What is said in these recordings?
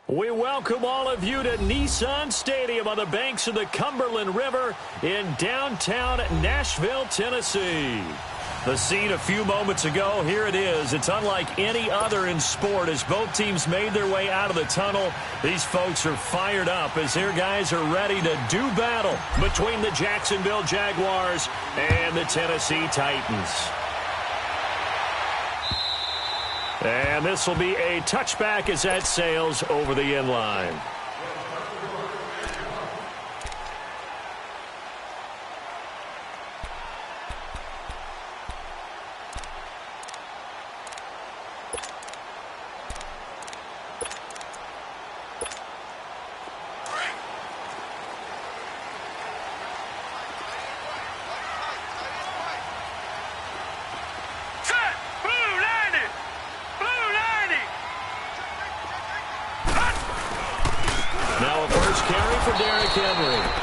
We welcome all of you to Nissan Stadium on the banks of the Cumberland River in downtown Nashville, Tennessee. The scene a few moments ago, here it is. It's unlike any other in sport as both teams made their way out of the tunnel. These folks are fired up as their guys are ready to do battle between the Jacksonville Jaguars and the Tennessee Titans. And this will be a touchback as that sails over the end line.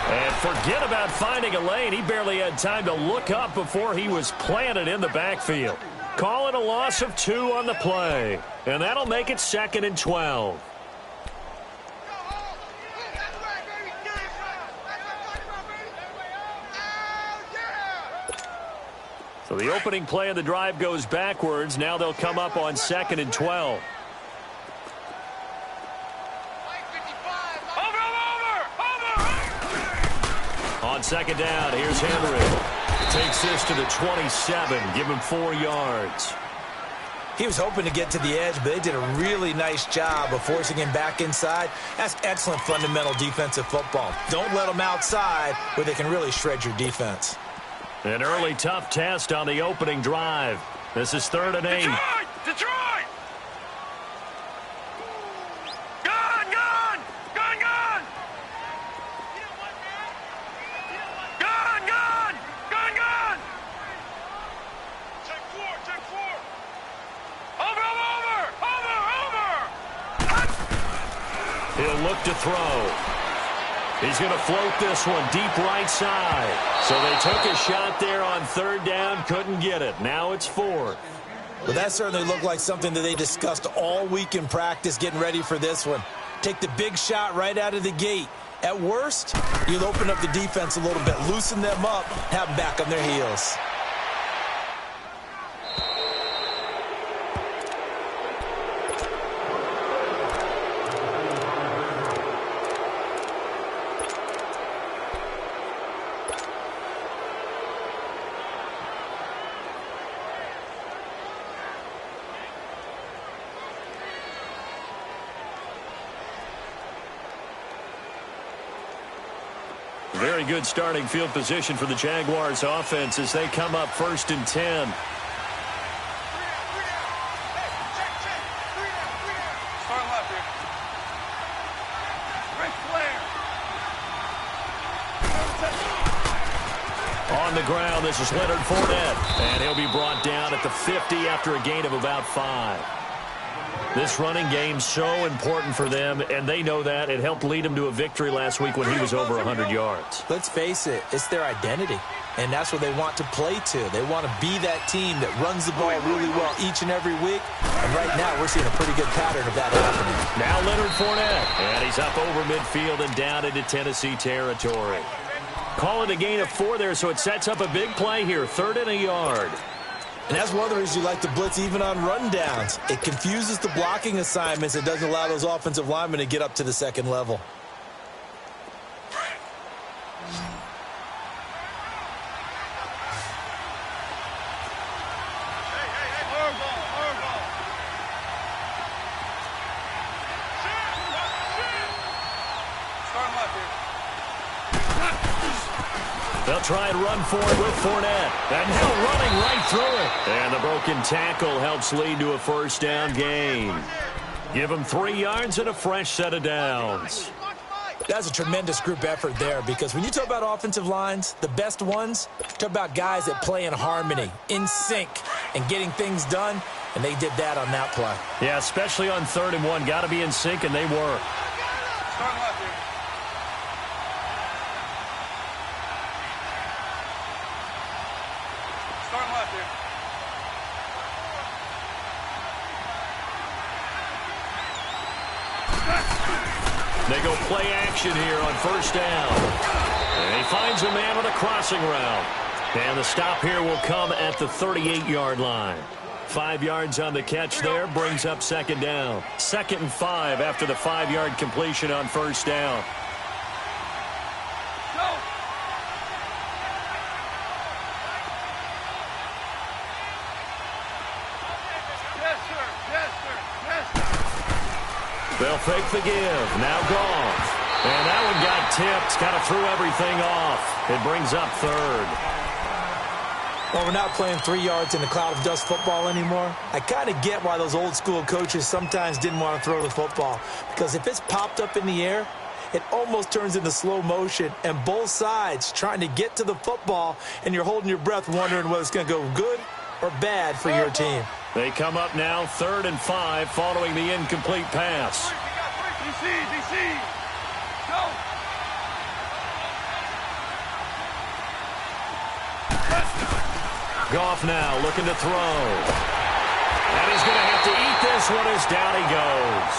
And forget about finding a lane. He barely had time to look up before he was planted in the backfield. Call it a loss of 2 on the play. And that'll make it 2nd and 12. So the opening play of the drive goes backwards. Now they'll come up on 2nd and 12. On 2nd down, here's Henry. Takes this to the 27. Give him 4 yards. He was hoping to get to the edge, but they did a really nice job of forcing him back inside. That's excellent fundamental defensive football. Don't let them outside where they can really shred your defense. An early tough test on the opening drive. This is 3rd and 8. Detroit! He'll look to throw. He's going to float this one deep right side. So they took a shot there on 3rd down, couldn't get it. Now it's 4th. Well, that certainly looked like something that they discussed all week in practice getting ready for this one. Take the big shot right out of the gate. At worst, you'll open up the defense a little bit, loosen them up, have them back on their heels. Very good starting field position for the Jaguars offense as they come up 1st and 10. On the ground, this is Leonard Fournette, and he'll be brought down at the 50 after a gain of about 5. This running game so important for them, and they know that. It helped lead them to a victory last week when he was over 100 yards. Let's face it, it's their identity, and that's what they want to play to. They want to be that team that runs the ball really well each and every week, and right now we're seeing a pretty good pattern of that happening. Now Leonard Fournette, and he's up over midfield and down into Tennessee territory. Call it a gain of 4 there, so it sets up a big play here, 3rd and a yard. And that's one of the reasons you like to blitz even on rundowns. It confuses the blocking assignments. It doesn't allow those offensive linemen to get up to the 2nd level. They'll try and run for it with Fournette. And now running right through it. And the broken tackle helps lead to a 1st down gain. Give them 3 yards and a fresh set of downs. That's a tremendous group effort there because when you talk about offensive lines, the best ones, talk about guys that play in harmony, in sync, and getting things done, and they did that on that play. Yeah, especially on 3rd and 1. Got to be in sync, and they were. They go play action here on first down. And he finds a man with a crossing route. And the stop here will come at the 38-yard line. 5 yards on the catch there, brings up second down. 2nd and 5 after the 5-yard completion on first down. They'll fake the give. Now Goff. And that one got tipped. Kind of threw everything off. It brings up third. Well, we're not playing 3 yards in a cloud of dust football anymore. I kind of get why those old school coaches sometimes didn't want to throw the football. Because if it's popped up in the air, it almost turns into slow motion. And both sides trying to get to the football, and you're holding your breath wondering whether it's going to go good or bad for your team. They come up now 3rd and 5 following the incomplete pass. DC. Go. Goff now looking to throw. And he's going to have to eat this one as down he goes.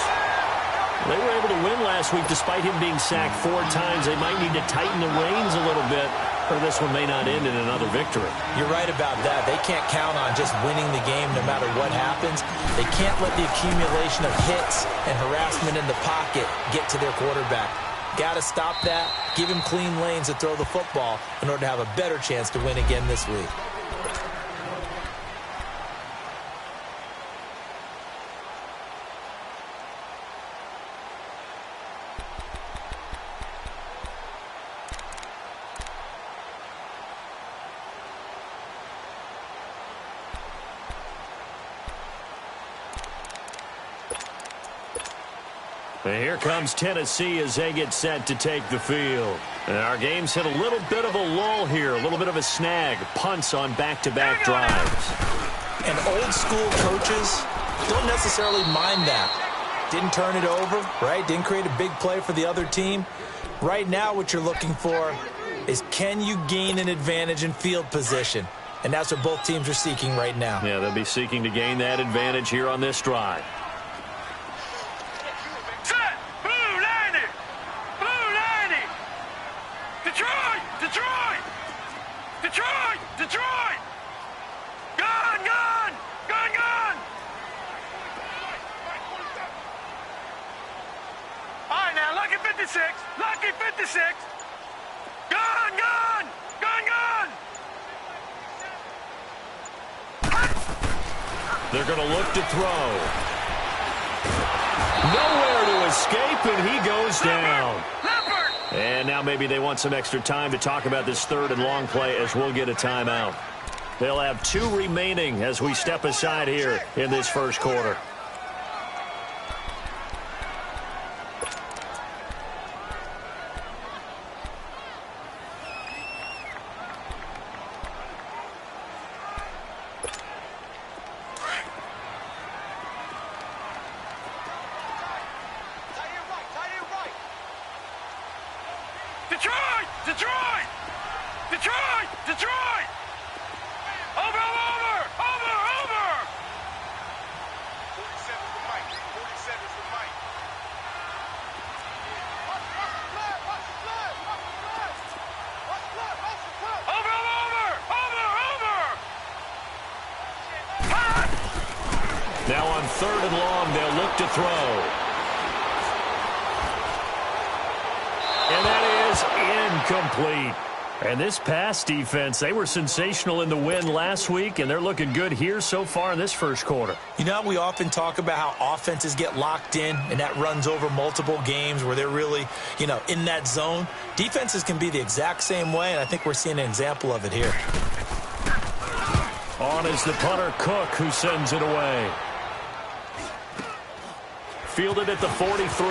They were able to win last week despite him being sacked 4 times. They might need to tighten the reins a little bit, or this one may not end in another victory. You're right about that. They can't count on just winning the game no matter what happens. They can't let the accumulation of hits and harassment in the pocket get to their quarterback. Got to stop that, give him clean lanes to throw the football in order to have a better chance to win again this week. And here comes Tennessee as they get set to take the field. And our game's hit a little bit of a lull here, a little bit of a snag. Punts on back-to-back drives. And old school coaches don't necessarily mind that. Didn't turn it over, right? Didn't create a big play for the other team. Right now what you're looking for is, can you gain an advantage in field position? And that's what both teams are seeking right now. Yeah, they'll be seeking to gain that advantage here on this drive. Detroit! Gun! All right, now, lucky 56. Gun! They're going to look to throw. Nowhere to escape, and he goes down. And now maybe they want some extra time to talk about this 3rd and long play as we'll get a timeout. They'll have 2 remaining as we step aside here in this first quarter. Detroit! Over! 47's the mic. 47's the mic. Over! Now on 3rd and long, they'll look to throw. And that is incomplete. And this pass defense, they were sensational in the win last week, and they're looking good here so far in this first quarter. You know, we often talk about how offenses get locked in, and that runs over multiple games where they're really, in that zone. Defenses can be the exact same way, and I think we're seeing an example of it here. On is the punter, Cook, who sends it away. Fielded at the 43.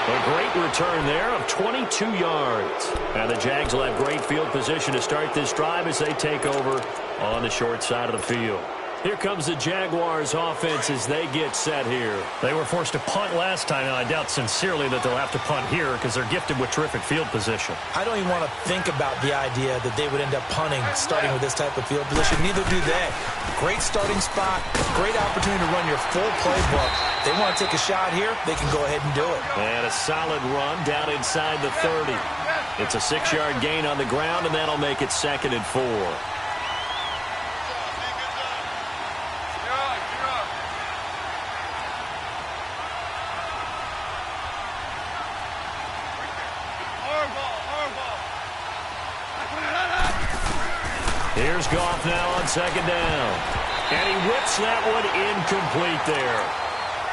A great return there of 22 yards. And the Jags will have great field position to start this drive as they take over on the short side of the field. Here comes the Jaguars offense as they get set here. They were forced to punt last time, and I doubt sincerely that they'll have to punt here because they're gifted with terrific field position. I don't even want to think about the idea that they would end up punting starting with this type of field position. Neither do they. Great starting spot, great opportunity to run your full playbook. They want to take a shot here, they can go ahead and do it. And a solid run down inside the 30. It's a 6-yard gain on the ground, and that'll make it 2nd and 4. Here's Goff now on 2nd down. And he whips that one incomplete there.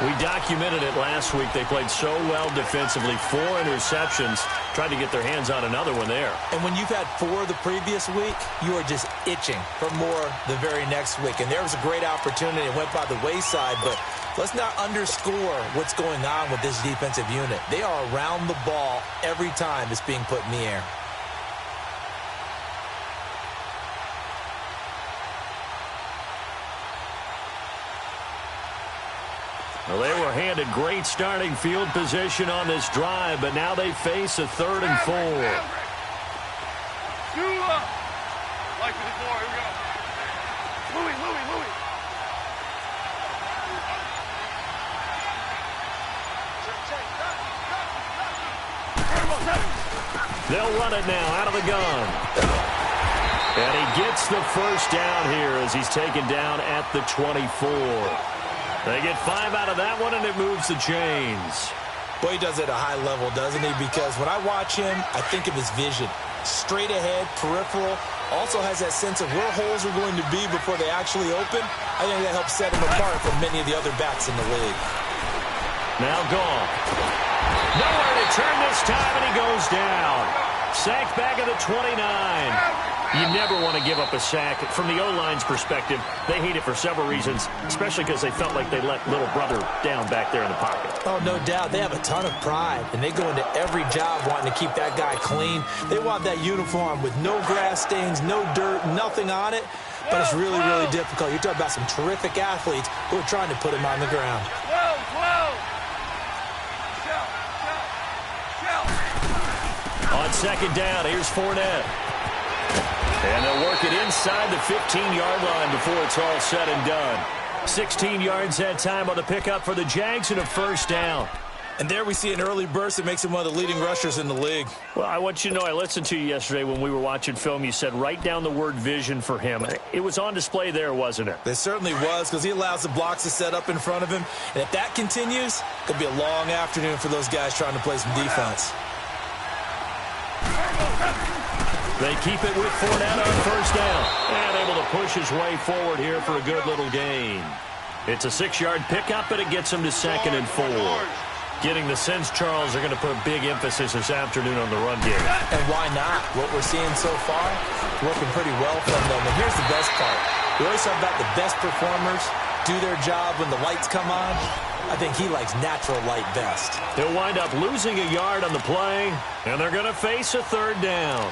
We documented it last week. They played so well defensively. 4 interceptions. Tried to get their hands on another one there. And when you've had 4 the previous week, you are just itching for more the very next week. And there was a great opportunity. It went by the wayside, but let's not underscore what's going on with this defensive unit. They are around the ball every time it's being put in the air. Well, they were handed great starting field position on this drive, but now they face a 3rd and 4. Like before, here we go. Louis. They'll run it now out of the gun. And he gets the first down here as he's taken down at the 24. They get 5 out of that one, and it moves the chains. Boy, he does it at a high level, doesn't he? Because when I watch him, I think of his vision. Straight ahead, peripheral, also has that sense of where holes are going to be before they actually open. I think that helps set him apart from many of the other backs in the league. Now Goff. Nowhere to turn this time, and he goes down. Sacked back at the 29. You never want to give up a sack. From the O-line's perspective, they hate it for several reasons, especially because they felt like they let little brother down back there in the pocket. Oh, no doubt. They have a ton of pride, and they go into every job wanting to keep that guy clean. They want that uniform with no grass stains, no dirt, nothing on it, but it's really, really difficult. You're talking about some terrific athletes who are trying to put him on the ground. 12. On 2nd down, here's Fournette. And they'll work it inside the 15-yard line before it's all said and done. 16 yards that time on the pickup for the Jags and a 1st down. And there we see an early burst that makes him one of the leading rushers in the league. Well, I want you to know I listened to you yesterday when we were watching film. You said write down the word vision for him. It was on display there, wasn't it? It certainly was, because he allows the blocks to set up in front of him. And if that continues, it'll be a long afternoon for those guys trying to play some defense. They keep it with Fournette on 1st down. And able to push his way forward here for a good little gain. It's a 6-yard pickup, and it gets him to 2nd and 4. Getting the sense, Charles, they're going to put a big emphasis this afternoon on the run game. And why not? What we're seeing so far, working pretty well from them. And here's the best part. We always talk about the best performers do their job when the lights come on. I think he likes natural light best. They'll wind up losing a yard on the play, and they're going to face a 3rd down.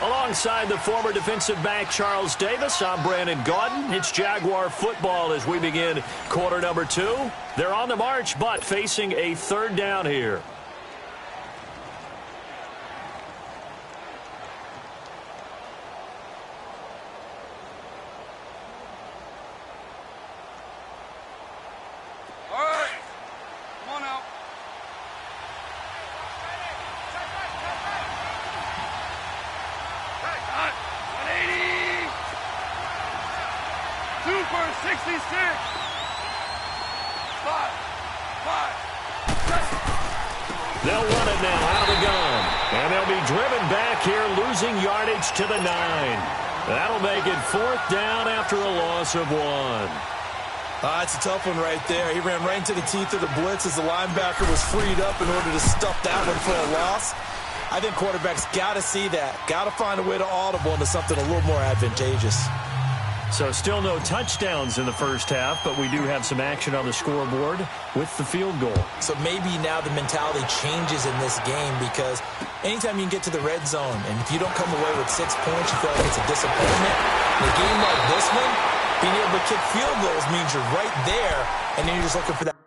Alongside the former defensive back Charles Davis, I'm Brandon Gaudin. It's Jaguar football as we begin quarter number 2. They're on the march, but facing a 3rd down here. All right. Come on out. Hey, hot. 180. 2 for 66. 5. They'll run it now out of the gun. And they'll be driven back here, losing yardage to the 9. That'll make it 4th down after a loss of 1. It's a tough one right there. He ran right into the teeth of the blitz as the linebacker was freed up in order to stuff that one for a loss. I think quarterbacks got to see that. Got to find a way to audible into something a little more advantageous. So still no touchdowns in the first half, but we do have some action on the scoreboard with the field goal. So maybe now the mentality changes in this game, because anytime you can get to the red zone, and if you don't come away with 6 points, you feel like it's a disappointment. In a game like this one, being able to kick field goals means you're right there, and then you're just looking for that.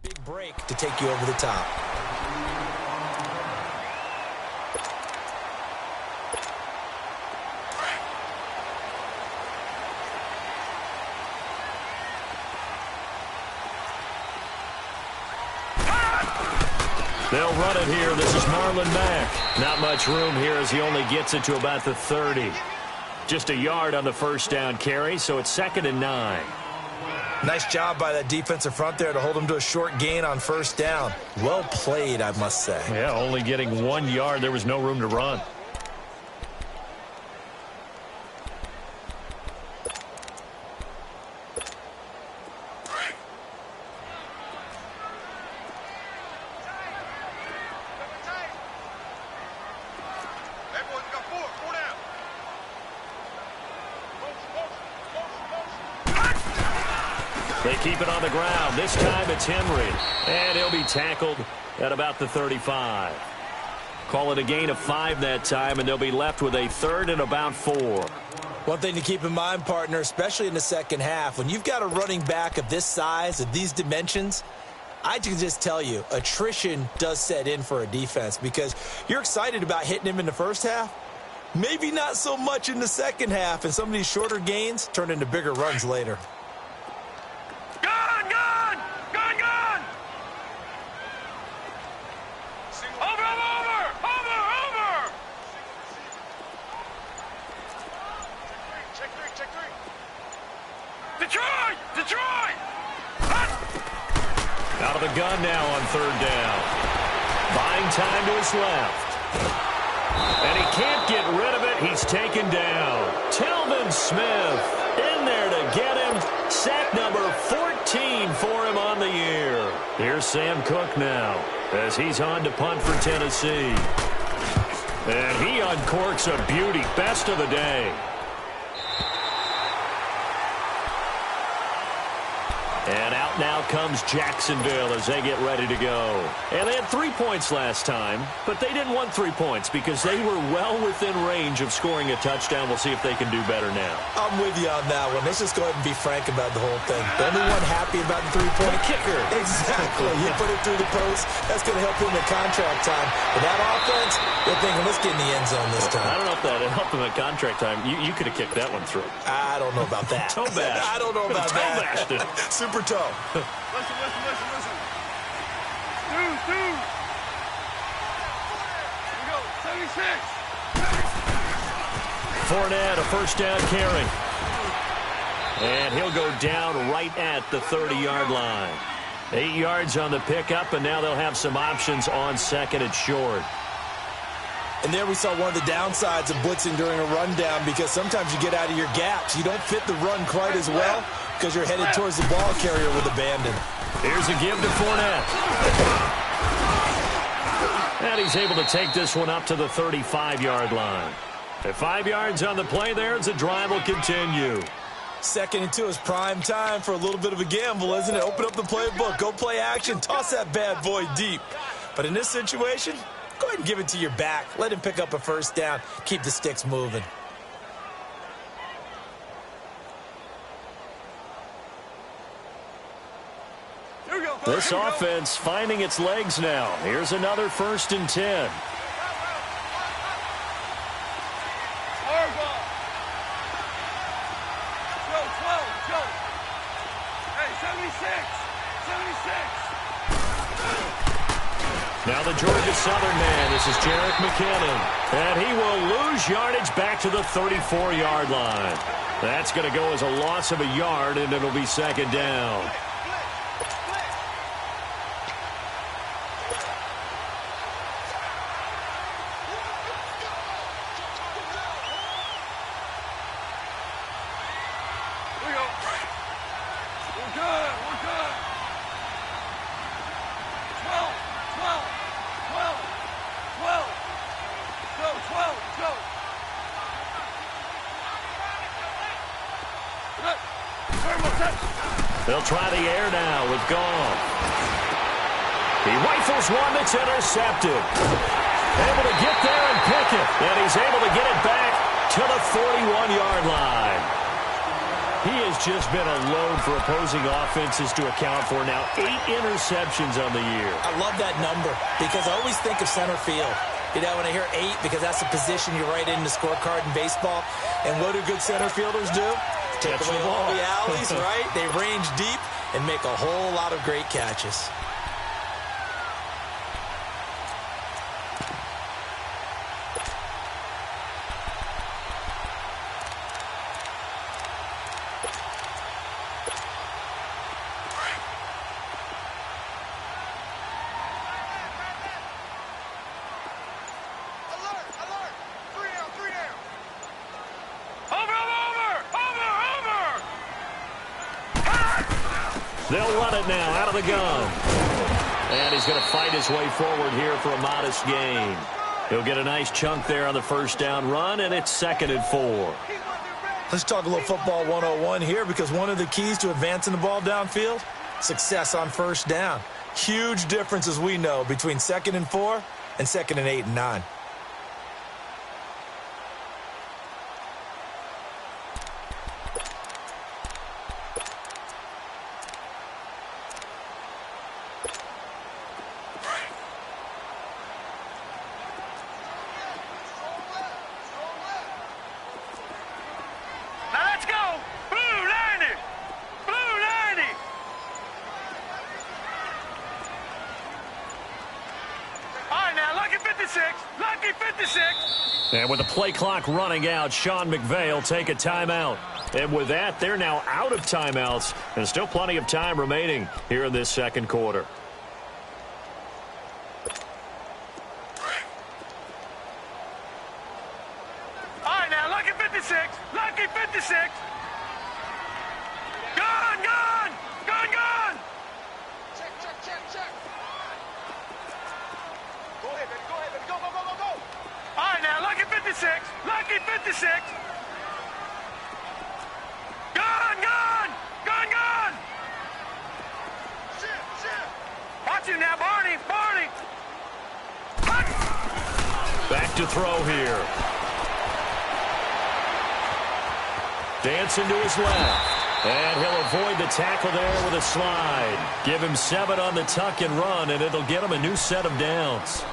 Big break to take you over the top. They'll run it here. This is Marlon Mack. Not much room here as he only gets it to about the 30. Just a yard on the first down carry, so it's 2nd and 9. Nice job by that defensive front there to hold him to a short gain on first down. Well played, I must say. Yeah, only getting 1 yard. There was no room to run. They keep it on the ground. This time it's Henry. And he'll be tackled at about the 35. Call it a gain of 5 that time, and they'll be left with a 3rd and about 4. One thing to keep in mind, partner, especially in the second half, when you've got a running back of this size, of these dimensions, I can just tell you, attrition does set in for a defense, because you're excited about hitting him in the first half. Maybe not so much in the second half, and some of these shorter gains turn into bigger runs later. Out of the gun now on 3rd down. Buying time to his left. And he can't get rid of it. He's taken down. Telvin Smith in there to get him. Sack number 14 for him on the year. Here's Sam Cook now as he's on to punt for Tennessee. And he uncorks a beauty. Best of the day. And out now comes Jacksonville as they get ready to go. And they had 3 points last time, but they didn't want 3 points because they were well within range of scoring a touchdown. We'll see if they can do better now. I'm with you on that one. Let's just go ahead and be frank about the whole thing. The only one happy about the 3-point kicker. Exactly. You put it through the post. That's going to help him at contract time. But that offense, they're thinking, let's get in the end zone this time. I don't know if that helped him at contract time. You could have kicked that one through. I don't know about that. Toe bash. I don't know about that. Bashed it. Super toe. Listen. Two. Here we go. 76. Fournette, a first down carry. And he'll go down right at the 30-yard line. 8 yards on the pickup, and now they'll have some options on 2nd and short. And there we saw one of the downsides of blitzing during a rundown, because sometimes you get out of your gaps. You don't fit the run quite as well because you're headed towards the ball carrier with abandon. Here's a give to Fournette. And he's able to take this one up to the 35-yard line. At 5 yards on the play there, as the drive will continue. 2nd and 2 is prime time for a little bit of a gamble, isn't it? Open up the playbook, go play action, toss that bad boy deep. But in this situation, go ahead and give it to your back. Let him pick up a first down. Keep the sticks moving. This offense finding its legs now. Here's another 1st and 10. Now the Georgia Southern man, this is Jerick McKinnon. And he will lose yardage back to the 34-yard line. That's going to go as a loss of a yard, and it'll be second down. They'll try the air now with Goff. He rifles one that's intercepted. Able to get there and pick it. And he's able to get it back to the 41-yard line. He has just been a load for opposing offenses to account for now. 8 interceptions on the year. I love that number because I always think of center field. You know, when I hear 8, because that's the position you write in the scorecard in baseball. And what do good center fielders do? Take away all the alleys, right? They range deep and make a whole lot of great catches. They'll run it now out of the gun. And he's going to fight his way forward here for a modest gain. He'll get a nice chunk there on the first down run, and it's 2nd and 4. Let's talk a little football 101 here, because one of the keys to advancing the ball downfield, success on first down. Huge difference, as we know, between 2nd and 4 and 2nd and 8 and 9. And with the play clock running out, Sean McVay will take a timeout. And with that, they're now out of timeouts. And still plenty of time remaining here in this second quarter. All right, now, lucky 56. Lucky 56. Gun, gun. Gun, gun. Check, check, check, check. Go ahead, baby. Go ahead, baby. Go, go, go, go, go. All right, now, lucky 56. Lucky 56. Gun, gun. Gun, gun. Shit, shit. Watch him now, Barney. Barney. Back to throw here. Dancing to his left. And he'll avoid the tackle there with a slide. Give him 7 on the tuck and run, and it'll get him a new set of downs.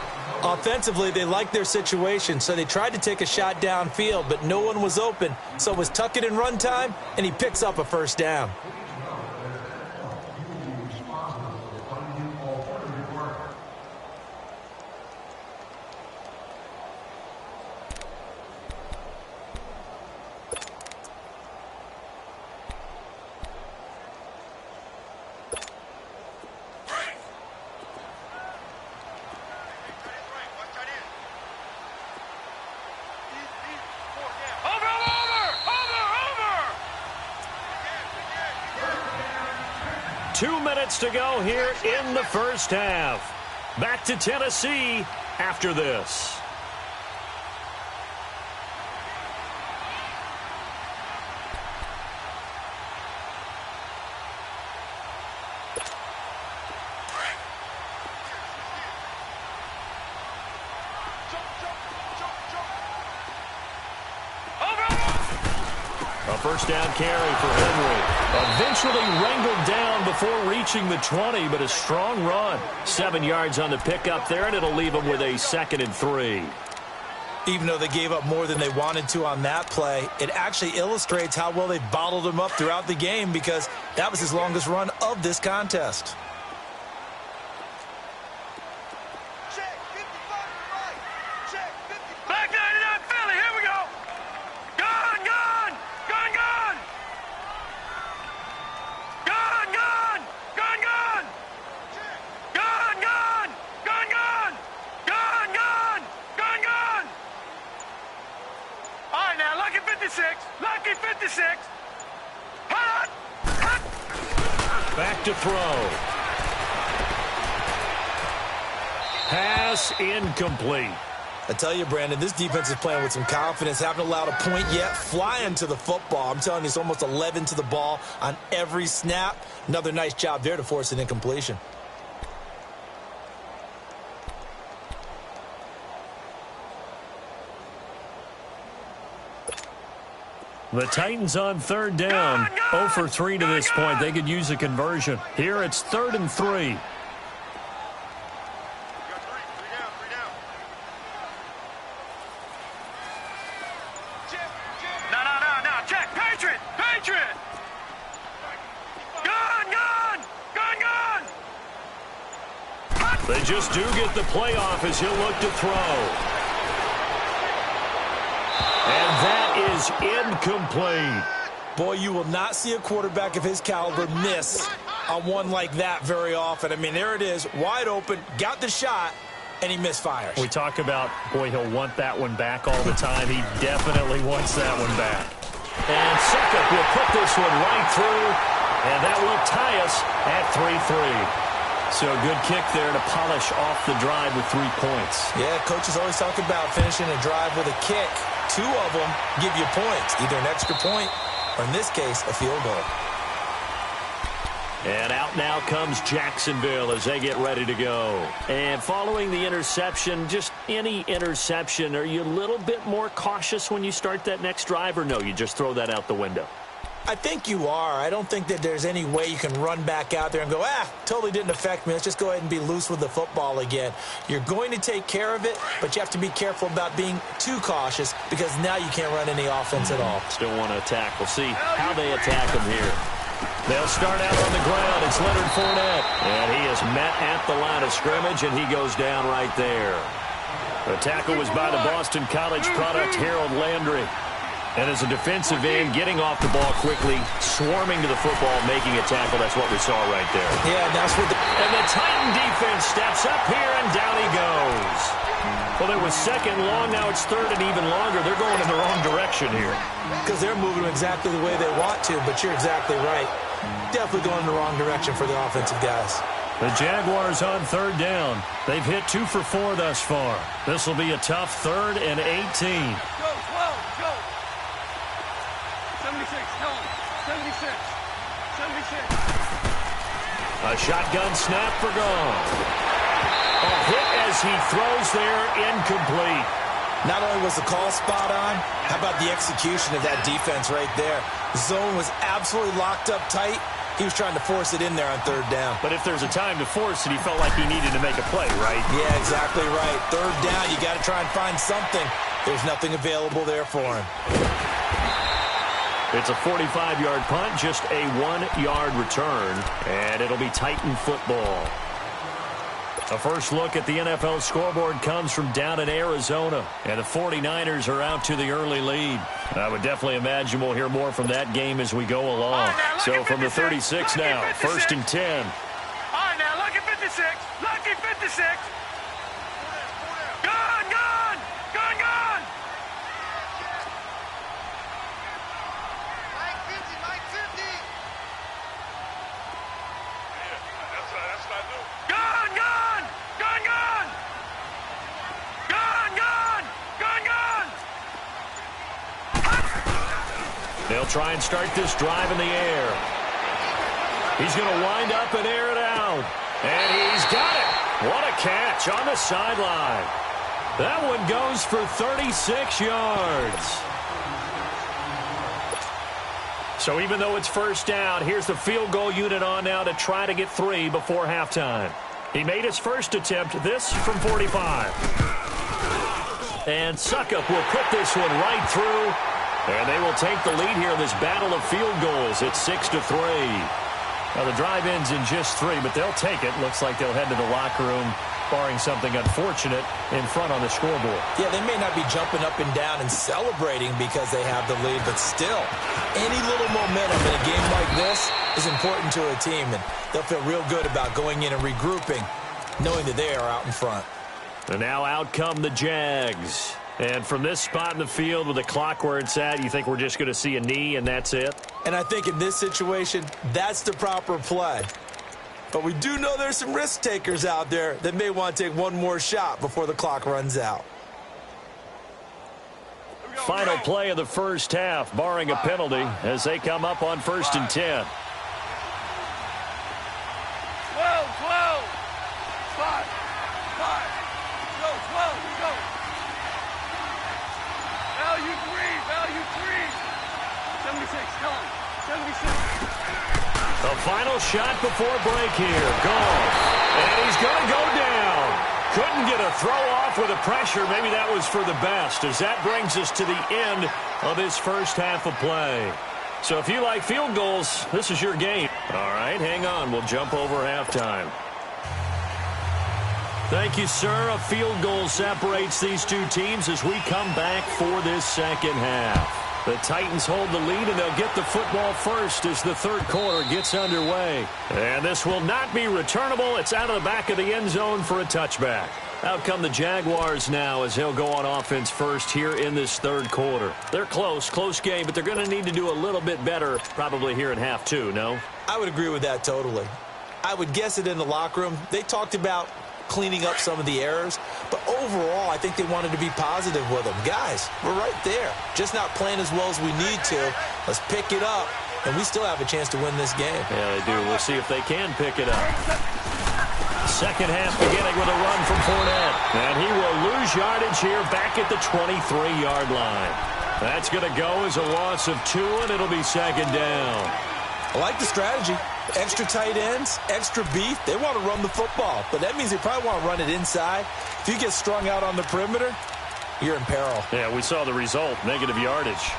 Offensively, they liked their situation, so they tried to take a shot downfield, but no one was open. So it was tuck it and run time, and he picks up a first down. To go here in the first half. Back to Tennessee after this. A first down carry for Henry. Eventually wrangled down before reaching the 20, but a strong run. 7 yards on the pickup there, and it'll leave them with a 2nd and 3. Even though they gave up more than they wanted to on that play, it actually illustrates how well they bottled him up throughout the game, because that was his longest run of this contest. 56. Lucky 56. Hot. Hot. Back to throw. Pass incomplete. I tell you, Brandon, this defense is playing with some confidence. Haven't allowed a point yet. Flying to the football. I'm telling you, it's almost 11 to the ball on every snap. Another nice job there to force an incompletion. The Titans on third down. 0 for 3 to this point. They could use a conversion. Here it's 3rd and 3. They just do get the playoff as he'll look to throw. And that is incomplete. Boy, you will not see a quarterback of his caliber miss on one like that very often. I mean, there it is, wide open, got the shot, and he misfires. We talk about, boy, he'll want that one back all the time. He definitely wants that one back. And Suckup will put this one right through, and that will tie us at 3-3. So a good kick there to polish off the drive with 3 points. Yeah, coaches always talk about finishing a drive with a kick. 2 of them give you points, either an extra point or, in this case, a field goal. And out now comes Jacksonville as they get ready to go. And following the interception, just any interception, are you a little bit more cautious when you start that next drive, or no, you just throw that out the window? I think you are. I don't think that there's any way you can run back out there and go, totally didn't affect me. Let's just go ahead and be loose with the football again. You're going to take care of it, but you have to be careful about being too cautious because now you can't run any offense at all. Still want to attack. We'll see how they attack him here. They'll start out on the ground. It's Leonard Fournette. And he is met at the line of scrimmage, and he goes down right there. The tackle was by the Boston College product, Harold Landry. And as a defensive end, getting off the ball quickly, swarming to the football, making a tackle. That's what we saw right there. Yeah, that's what and the Titan defense steps up here, and down he goes. Well, it was 2nd long. Now it's 3rd and even longer. They're going in the wrong direction here. Because they're moving exactly the way they want to, but you're exactly right. Definitely going in the wrong direction for the offensive guys. The Jaguars on 3rd down. They've hit 2 for 4 thus far. This will be a tough 3rd and 18. Go, 12, go. 76, tell him. 76. 76. A shotgun snap for gone. A hit as he throws there, incomplete. Not only was the call spot on, how about the execution of that defense right there? The zone was absolutely locked up tight. He was trying to force it in there on 3rd down. But if there's a time to force it, he felt like he needed to make a play, right? Yeah, exactly right. 3rd down, you got to try and find something. There's nothing available there for him. It's a 45-yard punt, just a 1-yard return, and it'll be Titan football. A first look at the NFL scoreboard comes from down in Arizona, and the 49ers are out to the early lead. I would definitely imagine we'll hear more from that game as we go along. So from the 36 now, 1st and 10. All right, now, lucky 56. Lucky 56. Gone, gone. Gone, gone. Mike 50, Mike 50. Yeah, that's what I do. Gone, gone. Gone, gone. Gone, gone. Gone, gone. They'll try and start this drive in the air. He's going to wind up and air it out. And he's got it. What a catch on the sideline. That one goes for 36 yards. So even though it's 1st down, here's the field goal unit on now to try to get 3 before halftime. He made his first attempt, this from 45. And Suckup will put this one right through. And they will take the lead here in this battle of field goals. It's 6-3. Now, the drive ends in just 3, but they'll take it. Looks like they'll head to the locker room, barring something unfortunate, in front on the scoreboard. Yeah, they may not be jumping up and down and celebrating because they have the lead, but still, any little momentum in a game like this is important to a team, and they'll feel real good about going in and regrouping, knowing that they are out in front. And now out come the Jags. And from this spot in the field with the clock where it's at, you think we're just going to see a knee and that's it? And I think in this situation, that's the proper play. But we do know there's some risk takers out there that may want to take one more shot before the clock runs out. Final play of the first half, barring a penalty, as they come up on 1st and 10. 12, 12. 5. Go, 12, go. Value 3. 76, come on. 76. The final shot before break here. Gone. And he's going to go down. Couldn't get a throw off with the pressure. Maybe that was for the best, as that brings us to the end of this first half of play. So if you like field goals, this is your game. All right, hang on. We'll jump over halftime. Thank you, sir. A field goal separates these two teams as we come back for this second half. The Titans hold the lead, and they'll get the football first as the third quarter gets underway. And this will not be returnable. It's out of the back of the end zone for a touchback. Out come the Jaguars now as they'll go on offense first here in this third quarter. They're close game, but they're going to need to do a little bit better probably here in half two, no? I would agree with that totally. I would guess it in the locker room. They talked about cleaning up some of the errors, but overall I think they wanted to be positive with them. Guys, we're right there, just not playing as well as we need to. Let's pick it up, and we still have a chance to win this game. Yeah, they do. We'll see if they can pick it up. Second half beginning with a run from Fournette, and he will lose yardage here back at the 23-yard line. That's going to go as a loss of 2, and it'll be second down. I like the strategy. Extra tight ends, extra beef. They want to run the football, but that means they probably want to run it inside. If you get strung out on the perimeter, you're in peril. Yeah, we saw the result, negative yardage.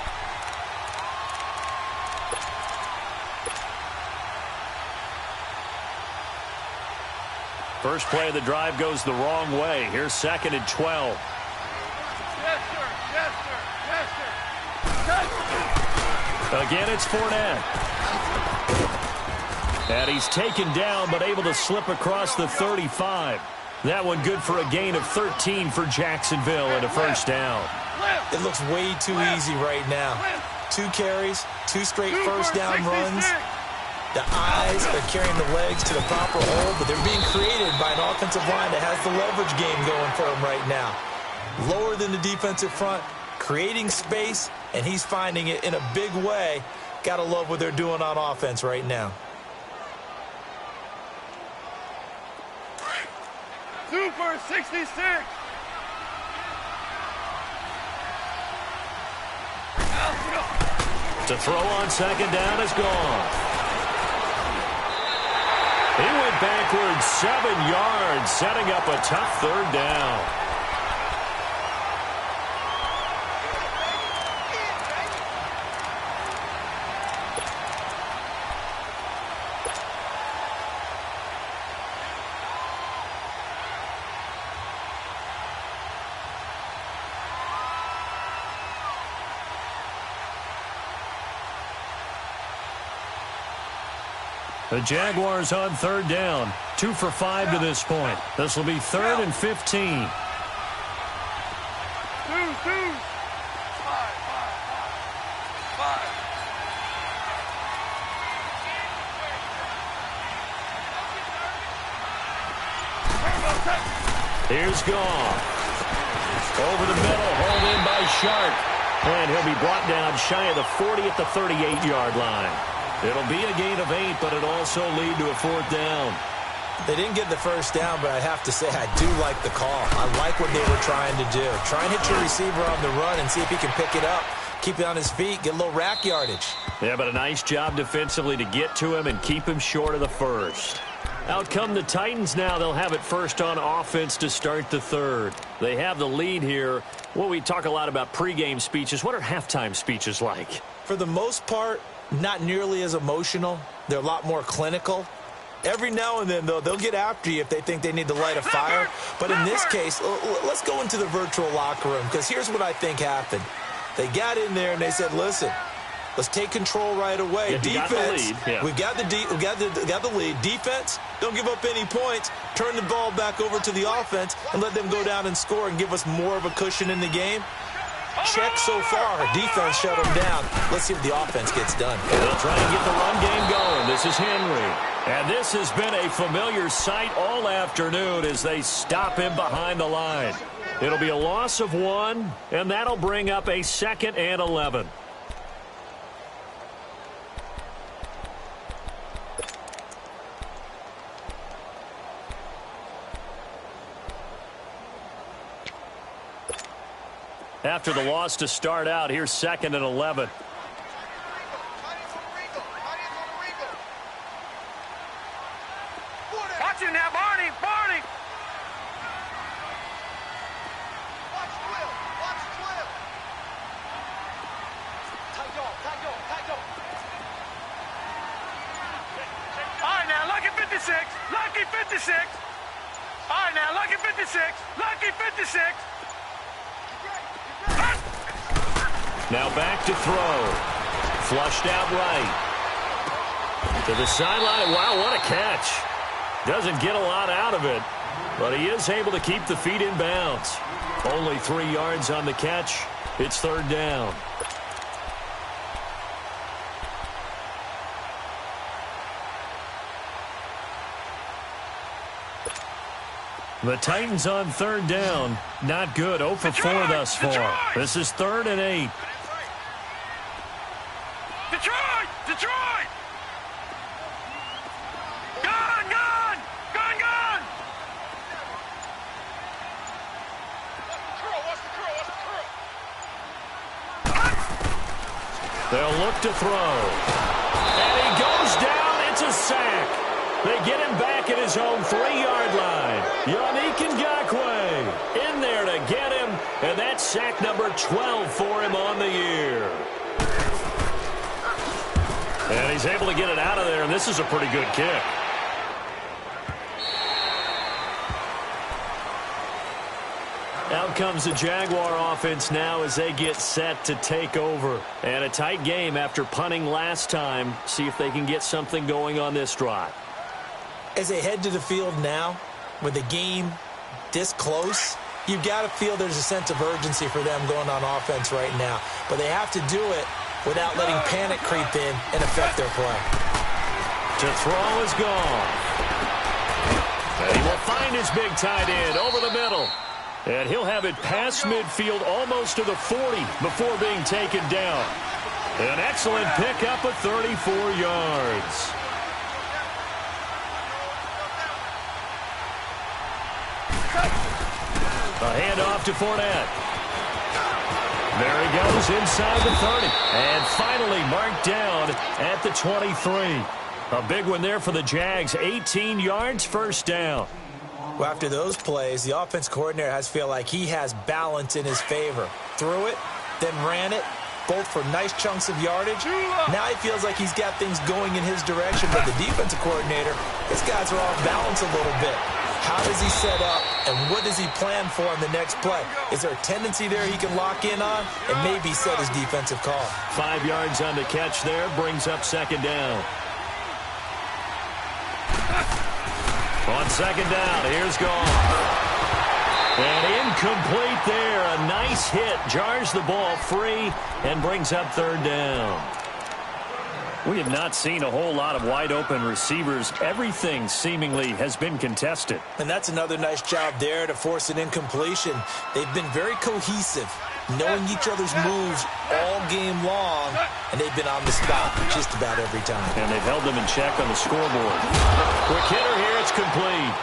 First play of the drive goes the wrong way. Here's 2nd and 12. Yes, sir. Yes, sir. Yes, sir. Yes, sir. Again, it's Fournette. And he's taken down, but able to slip across the 35. That one good for a gain of 13 for Jacksonville and a first down. It looks way too easy right now. 2 carries, 2 straight first down runs. The eyes are carrying the legs to the proper hole, but they're being created by an offensive line that has the leverage game going for them right now. Lower than the defensive front, creating space, and he's finding it in a big way. Gotta love what they're doing on offense right now. Super 66. To throw on second down is gone. He went backwards 7 yards, setting up a tough third down. The Jaguars on third down. 2 for 5 to this point. This will be 3rd and 15. Here's Goff. Over the middle, hauled in by Sharp. And he'll be brought down shy of the 40 at the 38-yard line. It'll be a gain of 8, but it'll also lead to a 4th down. They didn't get the first down, but I have to say I do like the call. I like what they were trying to do. Try and hit your receiver on the run and see if he can pick it up. Keep it on his feet, get a little rack yardage. Yeah, but a nice job defensively to get to him and keep him short of the first. Out come the Titans now. They'll have it first on offense to start the third. They have the lead here. Well, we talk a lot about pregame speeches. What are halftime speeches like? For the most part, not nearly as emotional. They're a lot more clinical. Every now and then, though, they'll get after you if they think they need to light a fire. But in this case, let's go into the virtual locker room, because here's what I think happened. They got in there and they said, listen, Let's take control right away. Yeah, defense, we got the lead. Defense, don't give up any points. Turn the ball back over to the offense and let them go down and score and give us more of a cushion in the game. Check so far. Defense shut them down. Let's see if the offense gets done. They'll try to get the run game going. This is Henry. And this has been a familiar sight all afternoon as they stop him behind the line. It'll be a loss of 1, and that'll bring up a 2nd and 11. After the loss to start out, here's 2nd and 11. Watch him now, Barney! Barney! Watch Will! Watch Will! Tight off, tight off, tight off. All right, now, Lucky 56. Lucky 56. All right, now, Lucky 56. Lucky 56. Now back to throw. Flushed out right. To the sideline. Wow, what a catch. Doesn't get a lot out of it, but he is able to keep the feet in bounds. Only 3 yards on the catch. It's 3rd down. The Titans on 3rd down. Not good. 0 for 4 thus far. This is 3rd and 8. Detroit! Detroit! Gone! Gone! Gone! Gone! Watch the curl! Watch the curl! They'll look to throw. And he goes down. It's a sack. They get him back at his own 3-yard line. Yannick Ngakoue in there to get him, and that's sack number 12 for him on the year. And he's able to get it out of there, and this is a pretty good kick. Out comes the Jaguar offense now as they get set to take over. And a tight game after punting last time. See if they can get something going on this drive. As they head to the field now, with the game this close, you've got to feel there's a sense of urgency for them going on offense right now. But they have to do it without letting panic creep in and affect their play. To throw is gone. And he will find his big tight end over the middle. And he'll have it past midfield almost to the 40 before being taken down. An excellent pickup of 34 yards. A handoff to Fournette. There he goes inside the 30. And finally marked down at the 23. A big one there for the Jags. 18 yards, 1st down. Well, after those plays, the offense coordinator has to feel like he has balance in his favor. Threw it, then ran it, both for nice chunks of yardage. Now he feels like he's got things going in his direction, but the defensive coordinator, his guys are off balance a little bit. How does he set up, and what does he plan for in the next play? Is there a tendency there he can lock in on and maybe set his defensive call? 5 yards on the catch there, brings up 2nd down. On 2nd down, here's Goff. And incomplete there. A nice hit. Jars the ball free and brings up 3rd down. We have not seen a whole lot of wide-open receivers. Everything seemingly has been contested. And that's another nice job there to force an incompletion. They've been very cohesive, knowing each other's moves all game long, and they've been on the spot just about every time. And they've held them in check on the scoreboard. Quick hitter here, it's complete.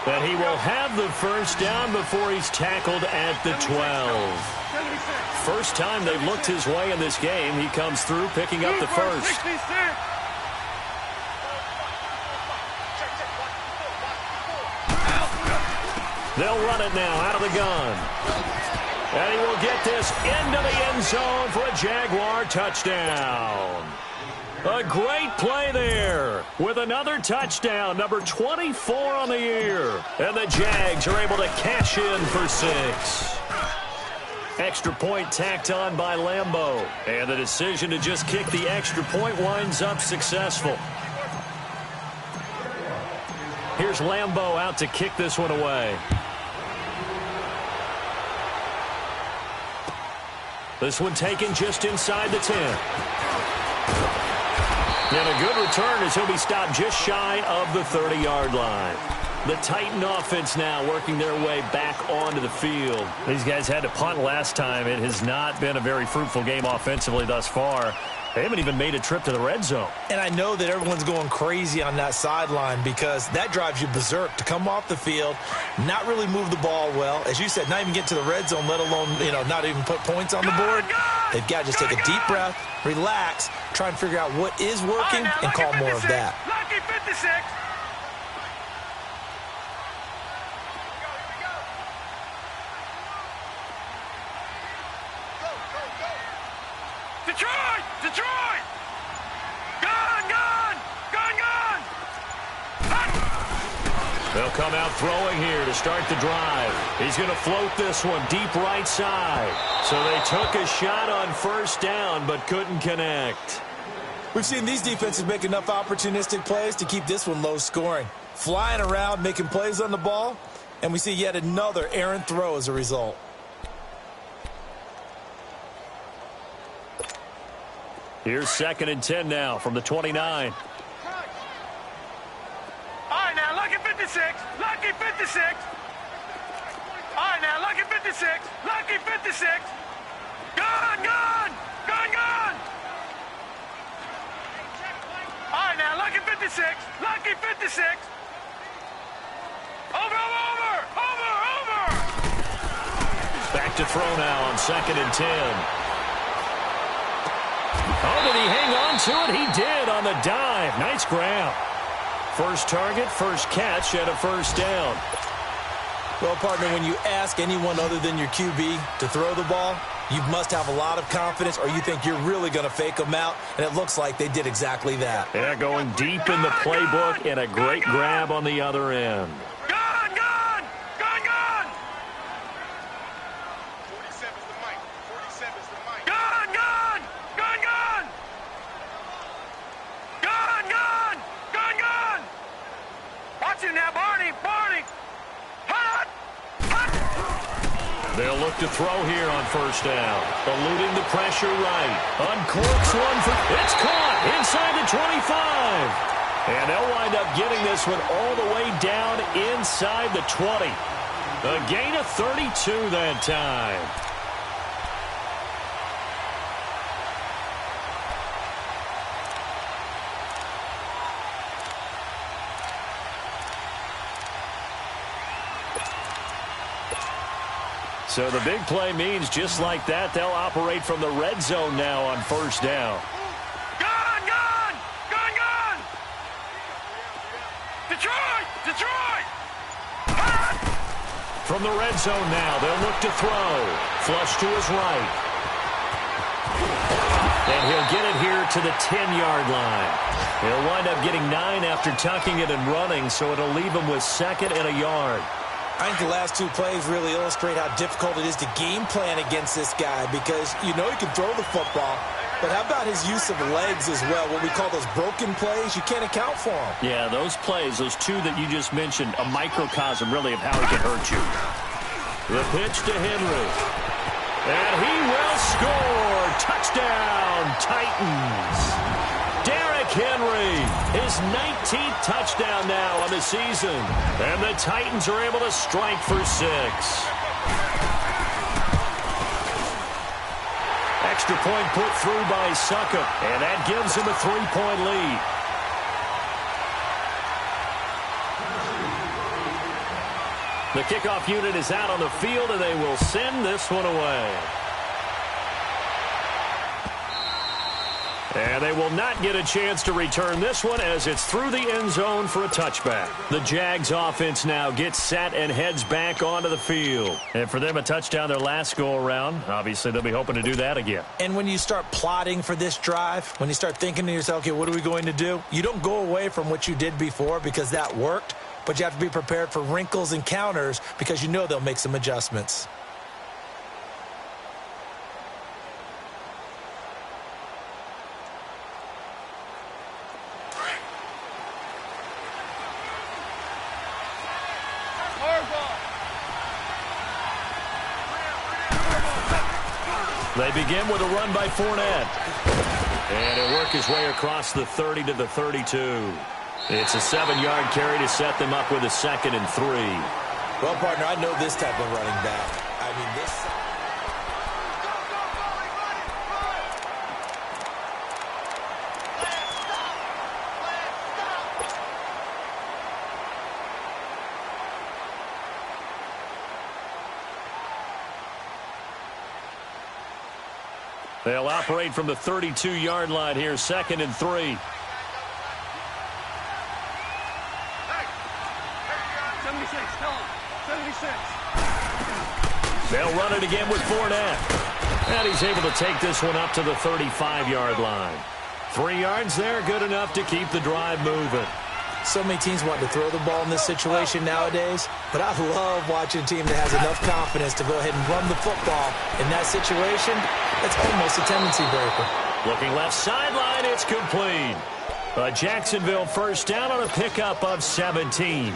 And he will have the 1st down before he's tackled at the 12. First time they've looked his way in this game. He comes through picking up the 1st. They'll run it now out of the gun. And he will get this into the end zone for a Jaguar touchdown. A great play there with another touchdown, number 24 on the year. And the Jags are able to cash in for 6. Extra point tacked on by Lambeau. And the decision to just kick the extra point winds up successful. Here's Lambeau out to kick this one away. This one taken just inside the 10. And a good return as he'll be stopped just shy of the 30-yard line. The Titan offense now working their way back onto the field. These guys had to punt last time. It has not been a very fruitful game offensively thus far. They haven't even made a trip to the red zone. And I know that everyone's going crazy on that sideline because that drives you berserk to come off the field, not really move the ball well. As you said, not even get to the red zone, let alone, not even put points on the board. They've got to just take a deep breath, relax, try and figure out what is working, and call more of that. Lucky 56. Detroit! Detroit! Gone! Gone! Gone! Gone! They'll come out throwing here to start the drive. He's going to float this one deep right side. So they took a shot on first down but couldn't connect. We've seen these defenses make enough opportunistic plays to keep this one low scoring. Flying around, making plays on the ball, and we see yet another errant throw as a result. Here's 2nd and 10 now from the 29. All right, now, lucky 56. Lucky 56. All right, now, lucky 56. Lucky 56. Gone, gone. Gone, gone. All right, now, lucky 56. Lucky 56. Over, over, over, over. Back to throw now on 2nd and 10. Oh, did he hang on to it? He did on the dive. Nice grab. First target, first catch, and a first down. Well, partner, when you ask anyone other than your QB to throw the ball, you must have a lot of confidence or you think you're really going to fake them out, and it looks like they did exactly that. Yeah, going deep in the playbook and a great grab on the other end. Gone, gone, gone, gone. 47's the mic. 47's the mic. Gone, gone, gone, gone. Gone, gone, gone, gone. Watch it now, Barney, Barney. Hot, hot. They'll look to throw here on first down. Eluding the pressure right. Uncorks one for... It's caught inside the 25. And they'll wind up getting this one all the way down inside the 20. A gain of 32 that time. So the big play means just like that, they'll operate from the red zone now on first down. Gone, gone, gone, gone. Detroit, Detroit. Hot. From the red zone now, they'll look to throw. Flush to his right. And he'll get it here to the 10-yard line. He'll wind up getting 9 after tucking it and running, so it'll leave him with 2nd and a yard. I think the last two plays really illustrate how difficult it is to game plan against this guy because you know he can throw the football, but how about his use of legs as well? What we call those broken plays, you can't account for them. Yeah, those plays, those two that you just mentioned, a microcosm really of how he can hurt you. The pitch to Henry. And he will score. Touchdown, Titans. Derrick Henry, his 19th touchdown now on the season. And the Titans are able to strike for 6. Extra point put through by Succop, and that gives him a 3-point lead. The kickoff unit is out on the field, and they will send this one away. And they will not get a chance to return this one as it's through the end zone for a touchback. The Jags offense now gets set and heads back onto the field. And for them, a touchdown their last go-around. Obviously, they'll be hoping to do that again. And when you start plotting for this drive, when you start thinking to yourself, okay, what are we going to do? You don't go away from what you did before because that worked, but you have to be prepared for wrinkles and counters because you know they'll make some adjustments. They begin with a run by Fournette. And he'll work his way across the 30 to the 32. It's a 7-yard carry to set them up with a 2nd and 3. Well, partner, I know this type of running back. I mean, this... They'll operate from the 32-yard line here, 2nd and 3. 76, tell him. 76. They'll run it again with Fournette. And he's able to take this one up to the 35-yard line. 3 yards there, good enough to keep the drive moving. So many teams want to throw the ball in this situation nowadays, but I love watching a team that has enough confidence to go ahead and run the football. In that situation, it's almost a tendency breaker. Looking left sideline, it's complete. A Jacksonville first down on a pickup of 17.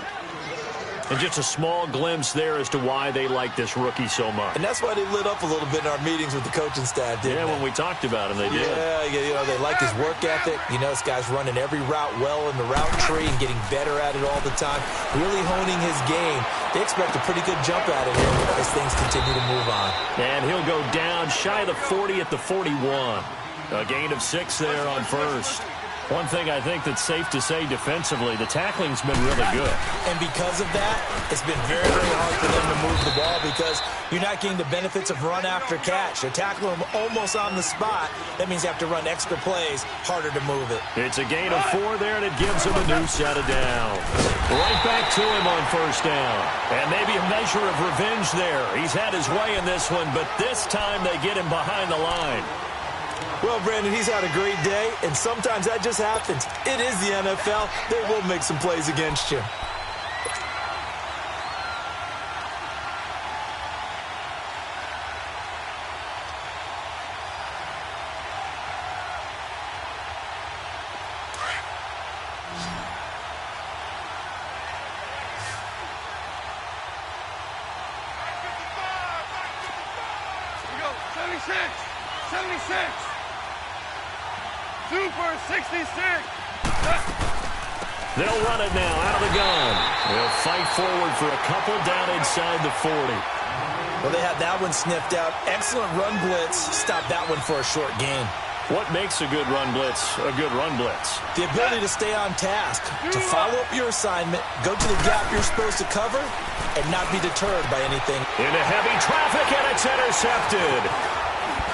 And just a small glimpse there as to why they like this rookie so much. And that's why they lit up a little bit in our meetings with the coaching staff, didn't they? When we talked about him, they did. Yeah, you know, they like his work ethic. You know, this guy's running every route well in the route tree and getting better at it all the time, really honing his game. They expect a pretty good jump out of him as things continue to move on. And he'll go down shy of the 40 at the 41. A gain of 6 there on first. One thing I think that's safe to say defensively, the tackling's been really good. And because of that, it's been very, very hard for them to move the ball because you're not getting the benefits of run after catch. They're tackling them almost on the spot. That means you have to run extra plays, harder to move it. It's a gain of 4 there, and it gives him a new set of downs. Right back to him on first down. And maybe a measure of revenge there. He's had his way in this one, but this time they get him behind the line. Well, Brandon, he's had a great day, and sometimes that just happens. It is the NFL. They will make some plays against you. Here we go. 76. 76. Super 66. They'll run it now out of the gun. They'll fight forward for a couple down inside the 40. Well, they had that one sniffed out. Excellent run blitz. Stop that one for a short gain. What makes a good run blitz a good run blitz? The ability to stay on task, to follow up your assignment, go to the gap you're supposed to cover, and not be deterred by anything. Into heavy traffic, and it's intercepted.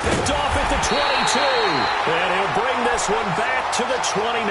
Picked off at the 22. And he'll bring this one back to the 29.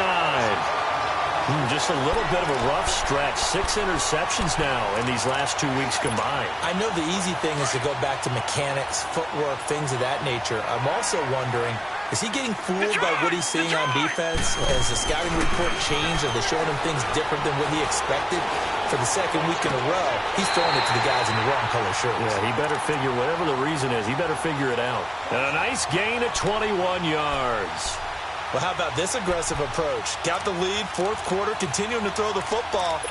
Just a little bit of a rough stretch. 6 interceptions now in these last 2 weeks combined. I know the easy thing is to go back to mechanics, footwork, things of that nature. I'm also wondering, is he getting fooled by what he's seeing on defense? Has the scouting report changed? Are they showing him things different than what he expected? For the second week in a row, he's throwing it to the guys in the wrong color shirts. Yeah, he better figure, whatever the reason is, he better figure it out. And a nice gain of 21 yards. Well, how about this aggressive approach? Got the lead, fourth quarter, continuing to throw the football.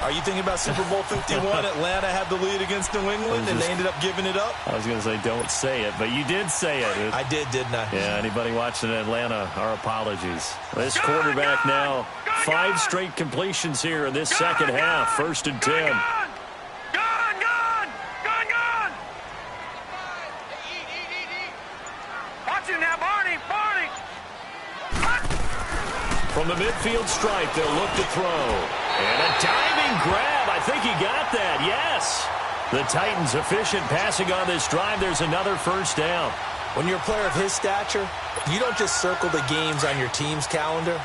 Are you thinking about Super Bowl 51? Atlanta had the lead against New England, and they ended up giving it up? I was going to say, don't say it, but you did say it. I did, didn't I? Yeah, anybody watching Atlanta, our apologies. This quarterback now, 5 straight completions here in this second half, 1st and 10. Watch it now, Barney. From the midfield stripe, they'll look to throw. And a diving grab. I think he got that, yes. The Titans efficient passing on this drive. There's another first down. When you're a player of his stature, you don't just circle the games on your team's calendar.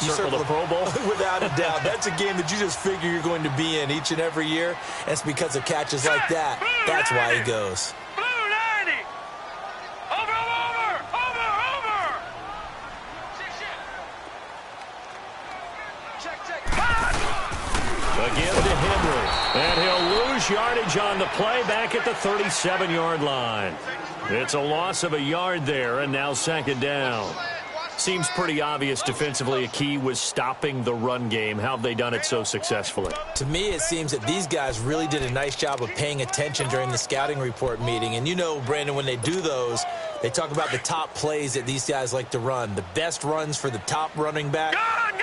You circle the Pro Bowl? Without a doubt. That's a game that you just figure you're going to be in each and every year. And it's because of catches like that. That's why he goes. Blue 90. Over. Check. Again to Henry. And he'll lose yardage on the play back at the 37-yard line. It's a loss of a yard there, and now 2nd down. Seems pretty obvious defensively a key was stopping the run game. How have they done it so successfully? To me, it seems that these guys really did a nice job of paying attention during the scouting report meeting. And you know, Brandon, when they do those, They talk about the top plays that these guys like to run. The best runs for the top running back,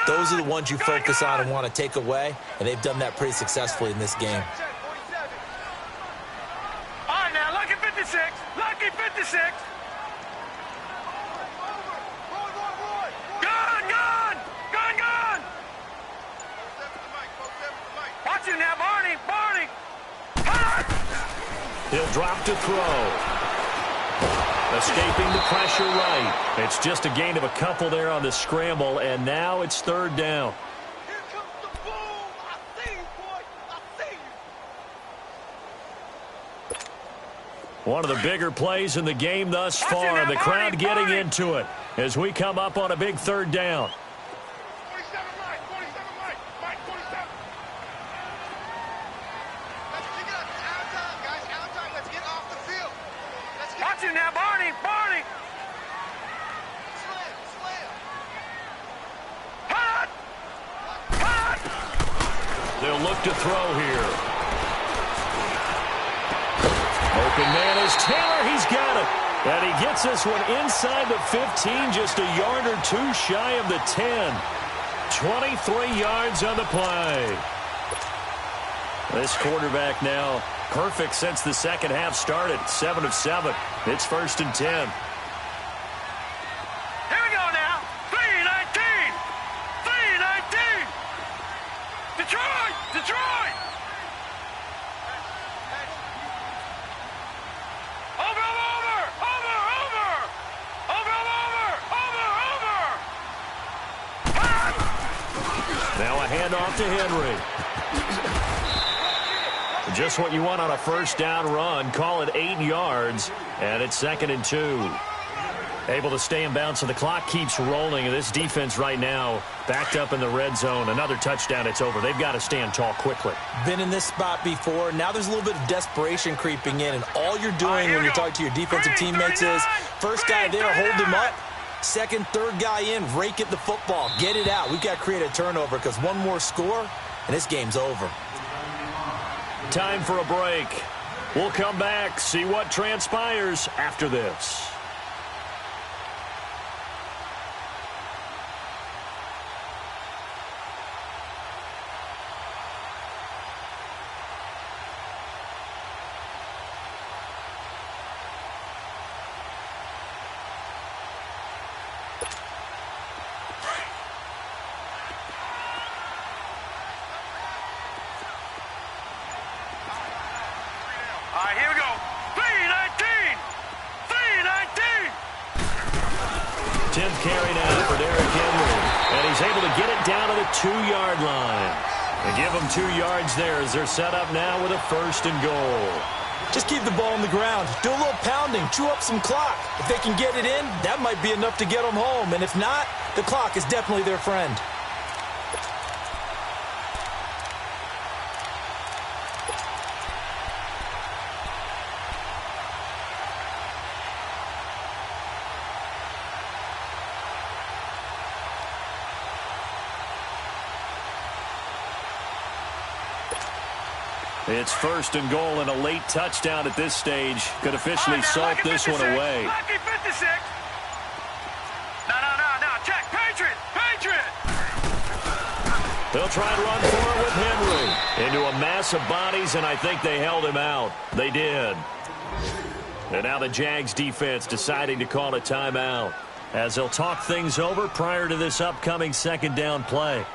those are the ones you focus on and want to take away, and they've done that pretty successfully in this game. All right, now, lucky 56. Lucky 56. Gun, gun! Gun, gun! Watch him now, Barney! Barney! He'll drop to throw. Escaping the pressure right. It's just a gain of a couple there on the scramble, and now it's third down. Here comes the boom. I see you, boy. I see you. One of the bigger plays in the game thus Watch it far. now, The crowd Barney, getting Barney. into it as we come up on a big third down. 47 Mike. 47 Mike. Mike 47. Let's kick it up. It's out of time, guys. Out of time. Let's get off the field. Let's get Watch him now, Barney! Barney! slam. Slam. Hot! Hot! They'll look to throw here. Open man is Taylor. He's got it. And he gets this one inside the 15, just a yard or two shy of the 10. 23 yards on the play. This quarterback now perfect since the second half started. 7 of 7. It's 1st and 10. Here we go now. 3-19. 3-19. Detroit! Detroit! Over, over, over, over! Over, over, over, over! Hot! Now a handoff to Henry. Just what you want on a first down run. Call it 8 yards, and it's 2nd and 2. Able to stay in bounds, so the clock keeps rolling, and this defense right now backed up in the red zone. Another touchdown, it's over. They've got to stand tall quickly. Been in this spot before. Now there's a little bit of desperation creeping in, and all you're doing when you're talking to your defensive teammates is, first guy there, hold him up. Second, third guy in, rake at the football. Get it out. We've got to create a turnover because one more score, and this game's over. Time for a break. We'll come back, see what transpires after this. All right, here we go. 3-19. 3-19. 10th carry now for Derrick Henry. And he's able to get it down to the 2-yard line. And give them 2 yards there as they're set up now with a 1st and goal. Just keep the ball on the ground. Do a little pounding. Chew up some clock. If they can get it in, that might be enough to get them home. And if not, the clock is definitely their friend. It's 1st and goal, and a late touchdown at this stage could officially salt this one away. Lucky 56. No. Check. Patriot. Patriot. They'll try and run for it with Henry. Into a mass of bodies, and I think they held him out. They did. And now the Jags defense deciding to call a timeout as they'll talk things over prior to this upcoming 2nd down play.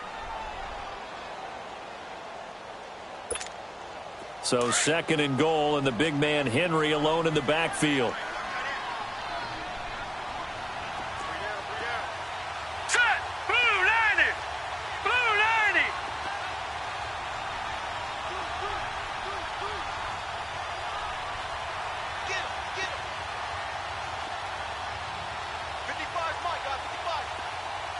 So 2nd and goal, and the big man Henry alone in the backfield. Set. Blue 90. Blue 90. Get him. Get him. 55 Mike. Got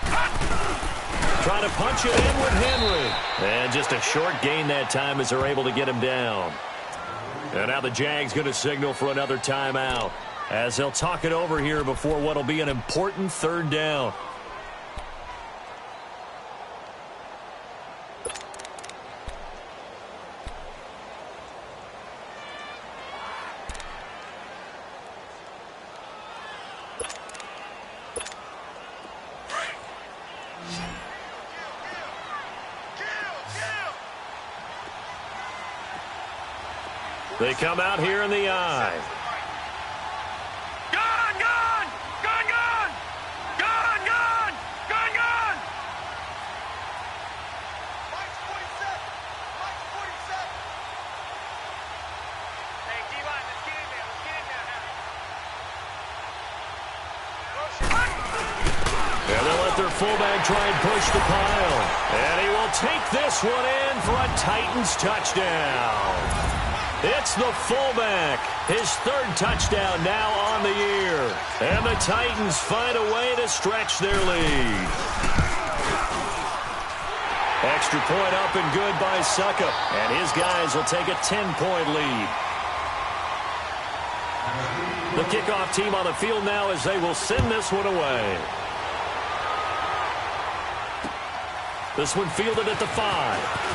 55. Trying to punch it in with Henry. And just a short gain that time as they're able to get him down. And now the Jags going to signal for another timeout as they'll talk it over here before what will be an important 3rd down. They come out here in the eye. Gone, gone! Gone, gone! Gone, gone! Gone, gone! Mike's 47. Mike's 47. Hey, D-line, let's get in there. Let's get in there, And they'll let their fullback try and push the pile. And he will take this one in for a Titans touchdown. It's the fullback. His third touchdown now on the year. And the Titans find a way to stretch their lead. Extra point up and good by Suckup. And his guys will take a 10-point lead. The kickoff team on the field now as they will send this one away. This one fielded at the 5.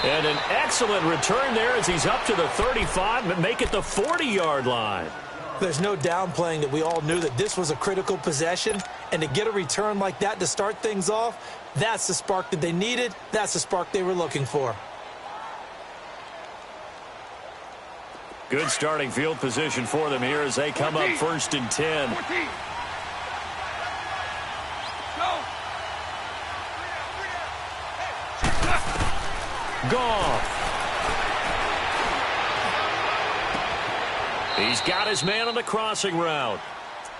And an excellent return there as he's up to the 35 and make it the 40-yard line. There's no downplaying that we all knew that this was a critical possession, and to get a return like that to start things off, that's the spark that they needed. That's the spark they were looking for. Good starting field position for them here as they come up 1st and 10. 14. Go! Goff. He's got his man on the crossing route.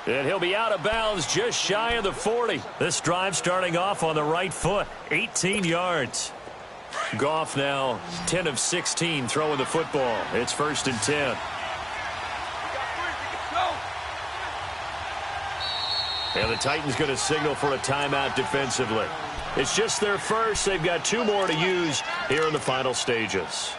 And he'll be out of bounds just shy of the 40. This drive starting off on the right foot. 18 yards. Goff now 10 of 16 throwing the football. It's 1st and 10. And the Titans going to signal for a timeout defensively. It's just their first. They've got 2 more to use here in the final stages.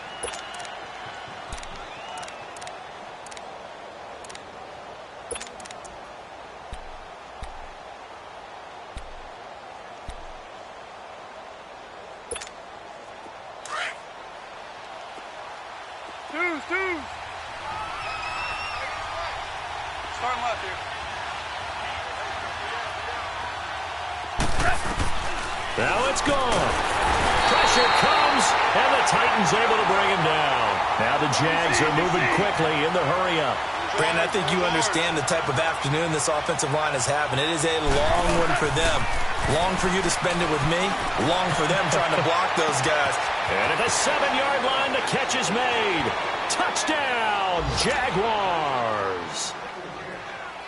Two. Starting left here. Now it's gone. Pressure comes, and the Titans able to bring him down. Now the Jags are moving quickly in the hurry-up. Brandon, I think you understand the type of afternoon this offensive line is having. It is a long one for them. Long for you to spend it with me. Long for them trying to block those guys. And at the 7-yard line, the catch is made. Touchdown, Jaguars.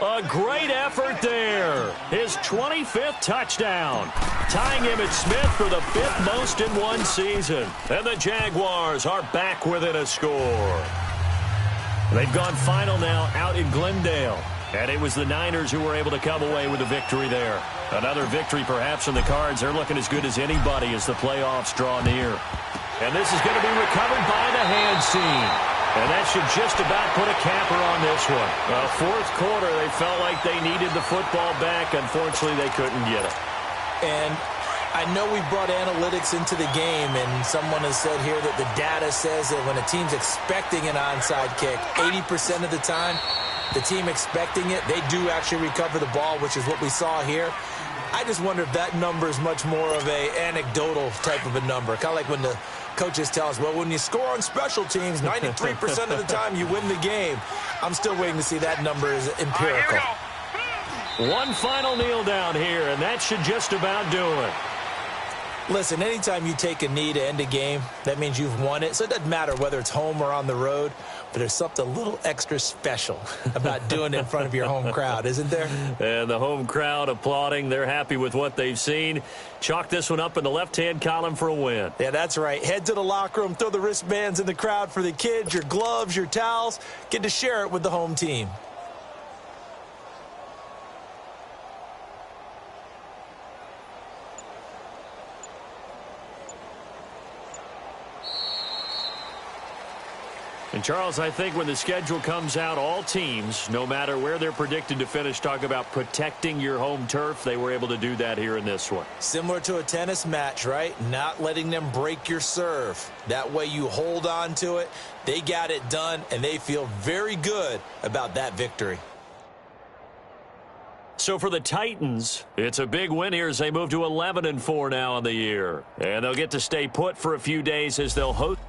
A great effort there. His 25th touchdown. Tying Emmitt Smith for the 5th most in one season. And the Jaguars are back within a score. They've gone final now out in Glendale. And it was the Niners who were able to come away with a victory there. Another victory perhaps in the cards. They're looking as good as anybody as the playoffs draw near. And this is going to be recovered by the hand scene. And that should just about put a capper on this one. Well, 4th quarter, they felt like they needed the football back. Unfortunately, they couldn't get it. And I know we brought analytics into the game, and someone has said here that the data says that when a team's expecting an onside kick, 80% of the time, the team expecting it, they do actually recover the ball, which is what we saw here. I just wonder if that number is much more of a anecdotal type of a number. Kind of like when the coaches tell us, well, when you score on special teams, 93% of the time you win the game. I'm still waiting to see that number is empirical. One final kneel down here, and that should just about do it. Listen, anytime you take a knee to end a game, that means you've won it. So it doesn't matter whether it's home or on the road, but there's something a little extra special about doing it in front of your home crowd, isn't there? And the home crowd applauding. They're happy with what they've seen. Chalk this one up in the left-hand column for a win. Yeah, that's right. Head to the locker room, throw the wristbands in the crowd for the kids, your gloves, your towels. Get to share it with the home team. And, Charles, I think when the schedule comes out, all teams, no matter where they're predicted to finish, talk about protecting your home turf. They were able to do that here in this one. Similar to a tennis match, right? Not letting them break your serve. That way you hold on to it. They got it done, and they feel very good about that victory. so for the Titans, it's a big win here as they move to 11-4 now on the year. And they'll get to stay put for a few days as they'll host.